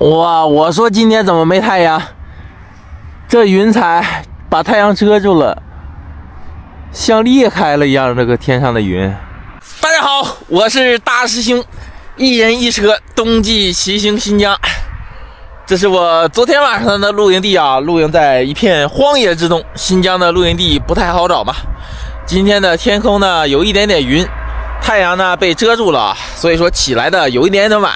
哇，我说今天怎么没太阳？这云彩把太阳遮住了，像裂开了一样。这个天上的云。大家好，我是大师兄，一人一车，冬季骑行新疆。这是我昨天晚上的露营地啊，露营在一片荒野之中。新疆的露营地不太好找嘛。今天的天空呢有一点点云，太阳呢被遮住了，所以说起来的有一点点晚。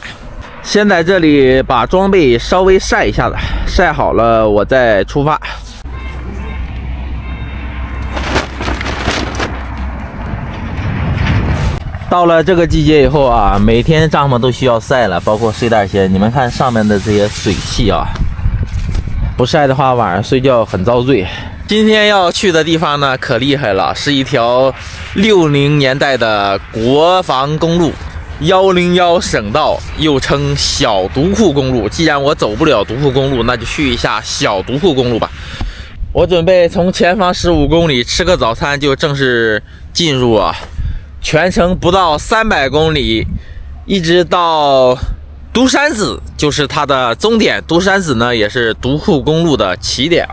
先在这里把装备稍微晒一下子，晒好了我再出发。到了这个季节以后啊，每天帐篷都需要晒了，包括睡袋鞋。你们看上面的这些水汽啊，不晒的话晚上睡觉很遭罪。今天要去的地方呢可厉害了，是一条60年代的国防公路，101省道，又称小独库公路。既然我走不了独库公路，那就去一下小独库公路吧。我准备从前方15公里吃个早餐，就正式进入全程不到300公里，一直到独山子，就是它的终点。独山子呢也是独库公路的起点。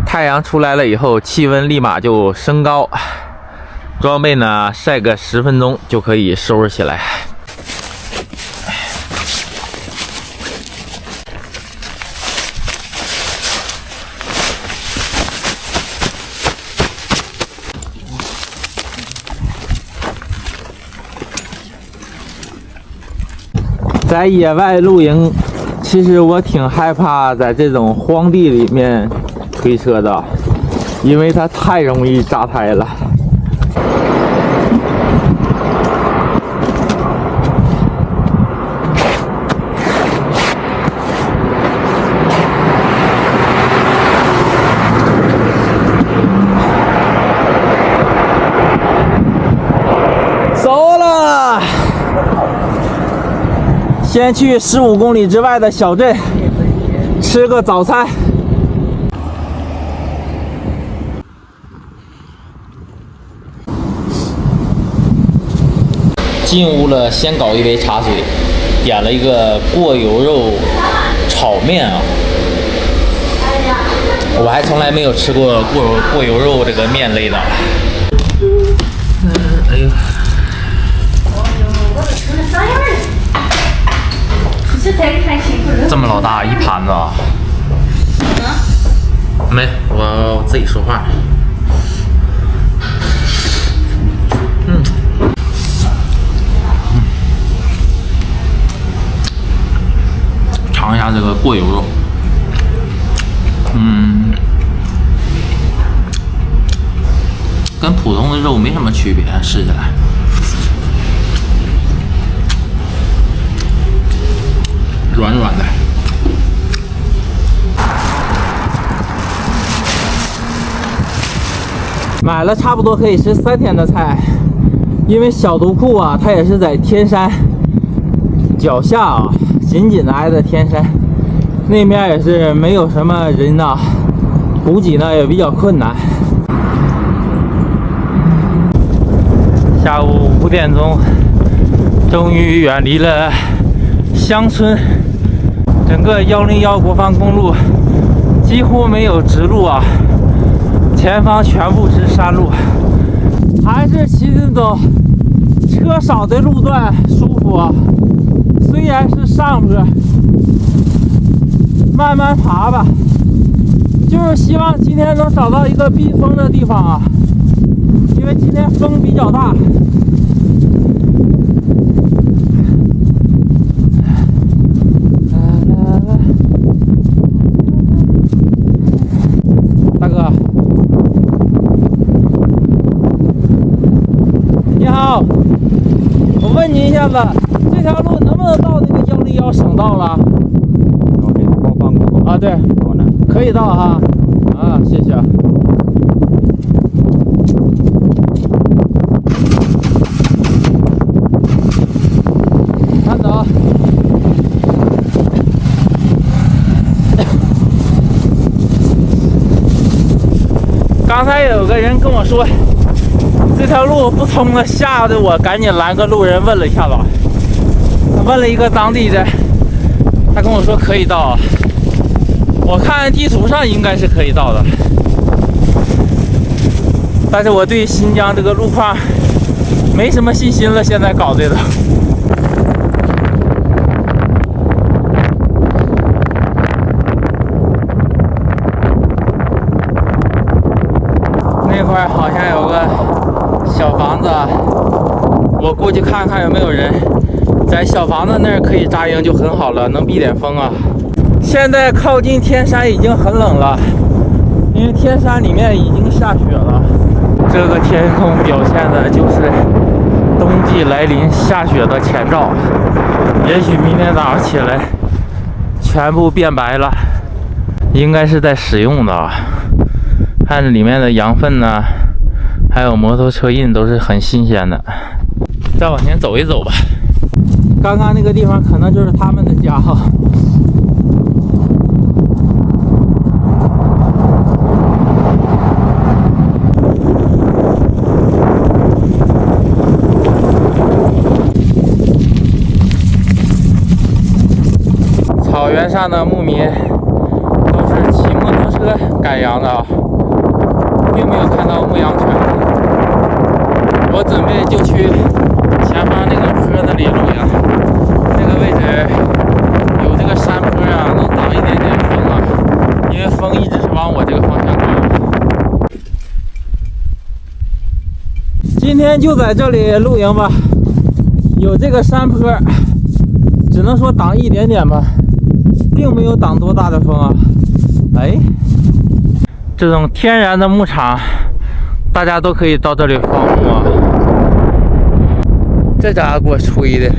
太阳出来了以后，气温立马就升高，装备呢晒个10分钟就可以收拾起来。在野外露营，其实我挺害怕在这种荒地里面推车的，因为它太容易扎胎了。走了。先去15公里之外的小镇吃个早餐。进屋了，先搞一杯茶水，点了一个过油肉炒面啊。我还从来没有吃过过油肉这个面类的。哎呦。这么老大一盘子啊？没，我自己说话。尝一下这个过油肉。跟普通的肉没什么区别，吃起来。软软的，买了差不多可以吃3天的菜。因为小独库啊，它也是在天山脚下啊，紧紧的挨着天山，那边也是没有什么人啊，补给呢也比较困难。下午5点钟，终于远离了乡村。整个101国防公路几乎没有直路啊，前方全部是山路，还是骑这种车少的路段舒服啊。虽然是上坡，慢慢爬吧，就是希望今天能找到一个避风的地方啊，因为今天风比较大。我问你一下子，这条路能不能到那个101省道了？啊，对，可以到哈。啊，谢谢。慢走。刚才有个人跟我说，这条路不通了，吓得我赶紧拦个路人问了一下子，问了一个当地的他跟我说可以到，我看地图上应该是可以到的，但是我对新疆这个路况没什么信心了，现在搞这个。那块好像有个小房子，我过去看看有没有人。在小房子那儿可以扎营就很好了，能避点风啊。现在靠近天山已经很冷了，因为天山里面已经下雪了。这个天空表现的就是冬季来临下雪的前兆，也许明天早上起来全部变白了，应该是在使用的啊。看里面的羊粪呢，还有摩托车印都是很新鲜的。再往前走一走吧。刚刚那个地方可能就是他们的家哈。草原上的牧民都是骑摩托车赶羊的啊，并没有看到牧羊犬。我准备就去前方那个坡子里露营，那个位置有这个山坡啊，能挡一点点风啊，因为风一直是往我这个方向刮。今天就在这里露营吧，有这个山坡，只能说挡一点点吧，并没有挡多大的风啊。哎，这种天然的牧场，大家都可以到这里放牧啊。这家伙给我吹的，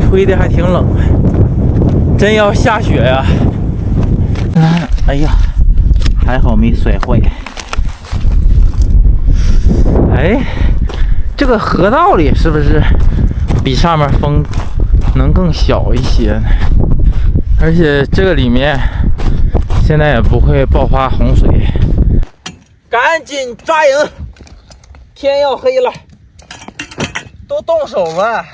吹的还挺冷，真要下雪呀！哎呀，还好没摔坏。哎，这个河道里是不是比上面风能更小一些呢？而且这个里面现在也不会爆发洪水。赶紧抓营，天要黑了。都动手吧！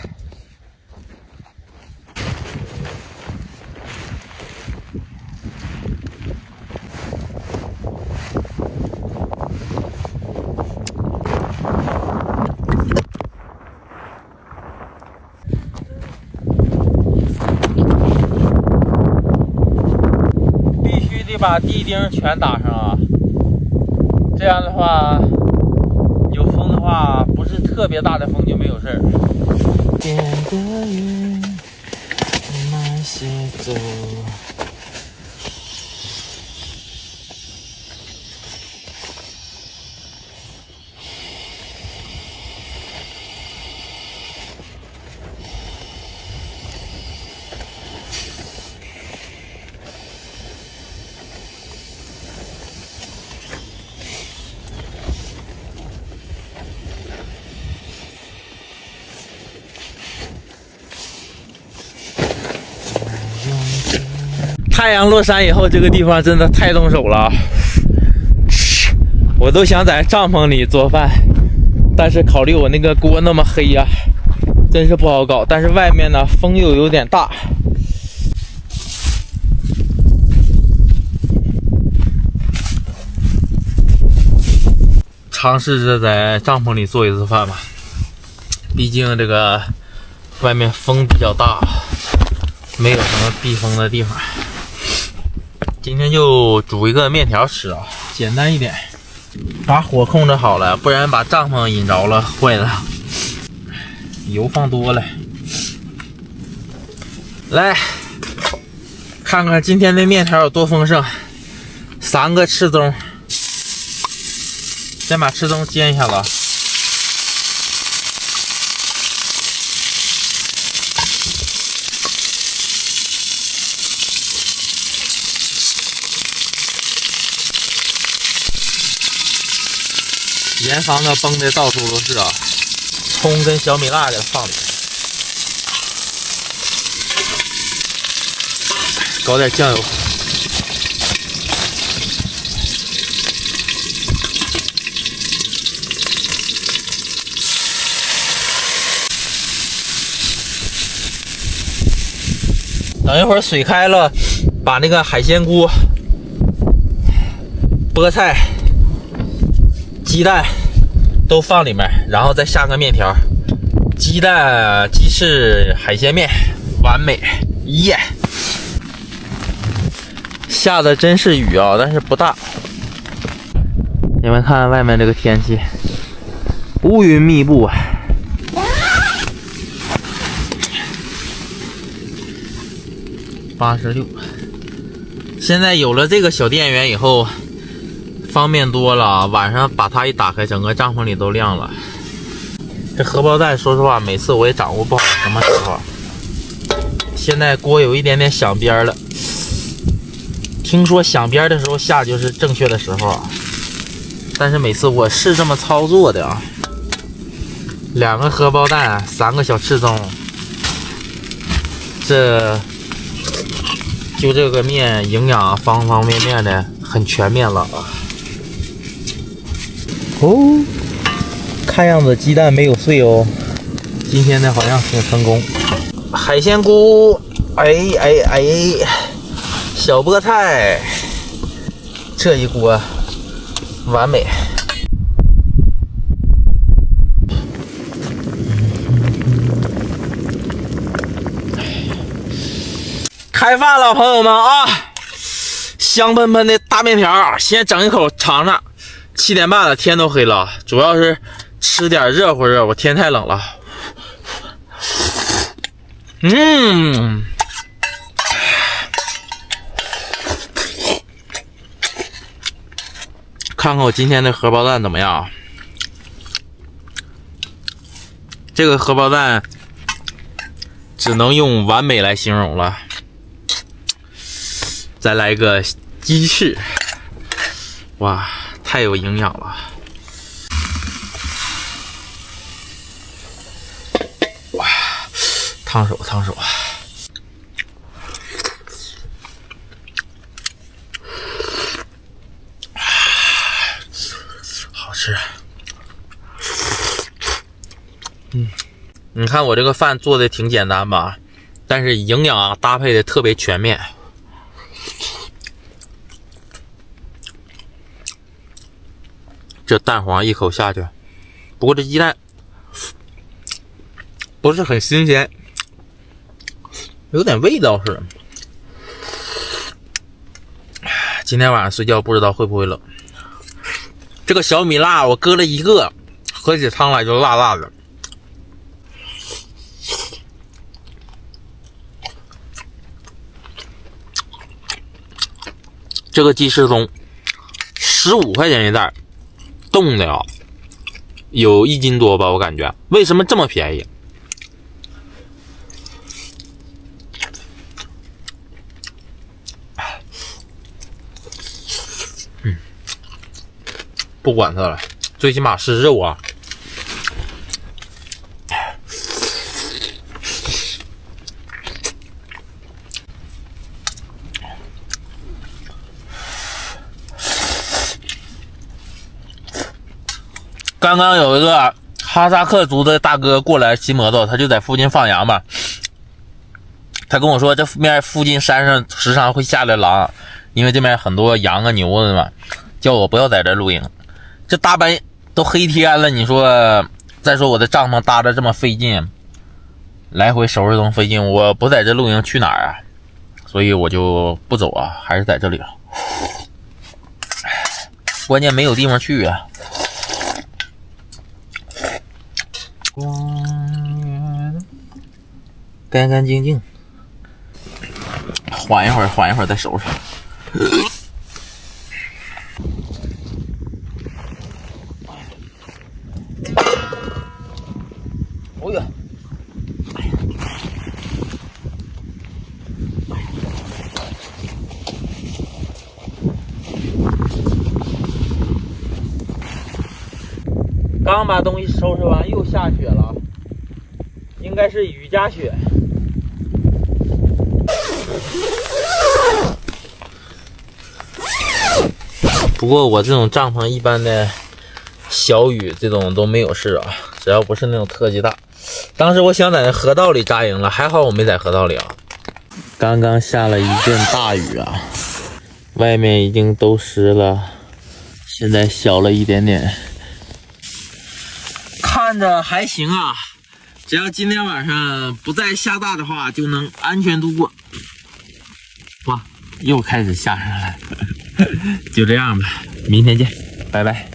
必须得把地钉全打上啊！这样的话，有风的话，不是特别大的风就没有事儿。天的云慢些走。太阳落山以后，这个地方真的太动手了，我都想在帐篷里做饭，但是考虑我那个锅那么黑呀，真是不好搞。但是外面呢，风又有点大。尝试着在帐篷里做一次饭吧，毕竟这个外面风比较大，没有什么避风的地方。今天就煮一个面条吃啊，简单一点，把火控制好了，不然把帐篷引着了，坏了。油放多了，来看看今天的面条有多丰盛，3个赤棕，先把赤棕煎一下子。严防的崩的到处都是啊，葱跟小米辣给它放里，搞点酱油，等等一会儿水开了，把那个海鲜菇、菠菜、鸡蛋都放里面，然后再下个面条，鸡蛋鸡翅海鲜面，完美耶！下的真是雨啊，但是不大。你们看外面这个天气，乌云密布。86，现在有了这个小电源以后，方便多了。晚上把它一打开，整个帐篷里都亮了。这荷包蛋，说实话，每次我也掌握不好什么时候。现在锅有一点点响边了，听说响边的时候下就是正确的时候啊。但是每次我是这么操作的啊，2个荷包蛋，3个小翅中，就这个面营养方方面面的很全面了啊。哦，看样子鸡蛋没有碎哦，今天的好像挺成功。海鲜菇，小菠菜，这一锅完美。开饭了，朋友们啊！香喷喷的大面条，先整一口尝尝。7点半了，天都黑了，主要是吃点热乎热乎，天太冷了。看看我今天的荷包蛋怎么样？这个荷包蛋只能用完美来形容了。再来一个鸡翅，哇，太有营养了！哇，烫手烫手。好吃。你看我这个饭做的挺简单吧，但是营养啊搭配的特别全面。这蛋黄一口下去，不过这鸡蛋不是很新鲜，有点味道似的。今天晚上睡觉不知道会不会冷。这个小米辣我搁了一个，喝起汤来就辣辣的。这个鸡翅中15块钱一袋，冻的啊，有1斤多吧，我感觉。为什么这么便宜？不管它了，最起码是肉啊。刚刚有一个哈萨克族的大哥过来骑摩托，他就在附近放羊嘛。他跟我说，这面附近山上时常会下来狼，因为这边很多羊啊牛的嘛，叫我不要在这露营。这大半夜都黑天了，你说，再说我的帐篷搭着这么费劲，来回收拾东费劲，我不在这露营去哪儿啊？所以我就不走啊，还是在这里了。关键没有地方去啊。干干净净，缓一会儿再收拾。哦呀，刚把东西收拾完，又下雪了，应该是雨夹雪。不过我这种帐篷一般的小雨这种都没有事啊，只要不是那种特级大。当时我想在那河道里扎营了，还好我没在河道里啊。刚刚下了一阵大雨啊，外面已经都湿了，现在小了一点点，看着还行啊。只要今天晚上不再下大的话，就能安全度过。哇，又开始下上来了，就这样吧，明天见，拜拜。